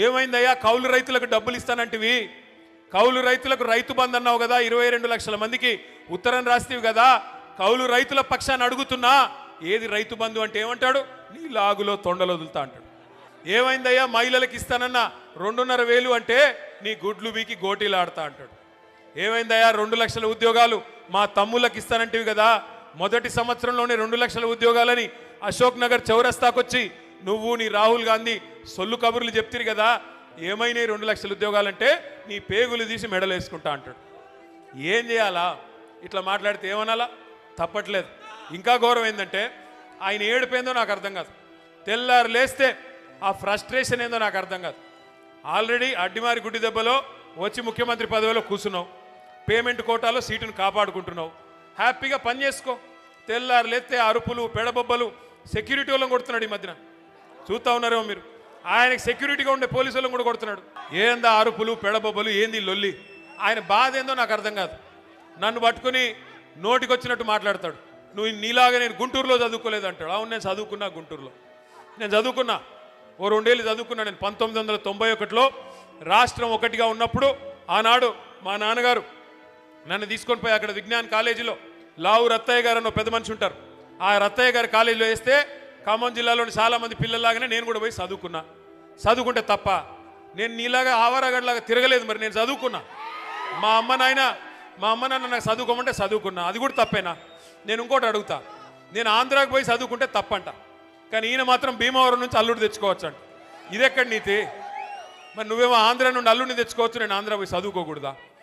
ఏమైందయ్యా కౌలు రైతులకు డబ్బులు ఇస్తానంటివి, కౌలు రైతులకు రైతు బంధు అన్నావు కదా, 22 లక్షల మందికి ఉత్తరం రాస్తేవి కదా, కౌలు రైతుల పక్షాన్ని అడుగుతున్నా ఏది రైతు బంధు అంటే ఏమంటాడు, నీ లాగులో తొండలు వదులుతా అంటాడు. ఏమైందయ్యా మహిళలకు ఇస్తానన్న 2,500 అంటే నీ గుడ్లు బీకి గోటీలు ఆడతా అంటాడు. ఏమైందయ్యా 2 లక్షల ఉద్యోగాలు మా తమ్ముళ్ళకి ఇస్తానంటివి కదా, మొదటి సంవత్సరంలోనే 2 లక్షల ఉద్యోగాలని అశోక్ నగర్ చౌరస్తాకొచ్చి నువ్వు నీ రాహుల్ గాంధీ సొల్లు కబుర్లు చెప్తిరు కదా, ఏమైనాయి 2 లక్షల ఉద్యోగాలంటే నీ పేగులు తీసి మెడలు వేసుకుంటా అంటాడు. ఏం చేయాలా? ఇట్లా మాట్లాడితే ఏమనాలా? తప్పట్లేదు. ఇంకా గౌరవం ఏంటంటే ఆయన ఏడిపోయిందో నాకు అర్థం కాదు, తెల్లారు లేస్తే ఆ ఫ్రస్ట్రేషన్ ఏందో నాకు అర్థం కాదు. ఆల్రెడీ అడ్డిమారి గుడ్డి దెబ్బలో వచ్చి ముఖ్యమంత్రి పదవిలో కూర్చున్నావు, పేమెంట్ కోటాలో సీటును కాపాడుకుంటున్నావు, హ్యాపీగా పని చేసుకో. తెల్లారు లేస్తే అరుపులు పెడబొబ్బలు సెక్యూరిటీ వాళ్ళని కొడుతున్నాడు. ఈ మధ్యన చూస్తూ ఉన్నారేమో మీరు, ఆయనకి సెక్యూరిటీగా ఉండే పోలీసు వాళ్ళని కూడా కొడుతున్నాడు. ఏందా అరుపులు పెడబొబ్బలు, ఏంది లొల్లి? ఆయన బాధ ఏందో నాకు అర్థం కాదు. నన్ను పట్టుకుని నోటికొచ్చినట్టు మాట్లాడతాడు. నువ్వు నీలాగా నేను గుంటూరులో చదువుకోలేదు అంటాడు. అవును, నేను చదువుకున్నా, గుంటూరులో నేను చదువుకున్నా, ఓ 2 ఏళ్ళు చదువుకున్నా. నేను 1991లో రాష్ట్రం ఒకటిగా ఉన్నప్పుడు ఆనాడు మా నాన్నగారు నన్ను తీసుకొని పోయి అక్కడ విజ్ఞాన్ కాలేజీలో లావు రత్తయ్య గారు అన్న పెద్ద మనిషి ఉంటారు, ఆ రత్తయ్య గారి కాలేజీలో వేస్తే ఖమ్మం జిల్లాలోని చాలామంది పిల్లల్లాగానే నేను కూడా పోయి చదువుకున్నా. చదువుకుంటే తప్ప నేను నీలాగా ఆవారాగడ్లాగా తిరగలేదు. మరి నేను చదువుకున్నా. మా అమ్మ నాన్న నాకు చదువుకోమంటే చదువుకున్నా, అది కూడా తప్పేనా? నేను ఇంకోటి అడుగుతా, నేను ఆంధ్రాకి పోయి చదువుకుంటే తప్పంట, కానీ ఈయన మాత్రం భీమవరం నుంచి అల్లుడు తెచ్చుకోవచ్చు అంట. ఇదెక్కడి నీతి? మరి నువ్వేమో ఆంధ్ర నుండి అల్లుడిని తెచ్చుకోవచ్చు, నేను ఆంధ్ర పోయి చదువుకోకూడదా?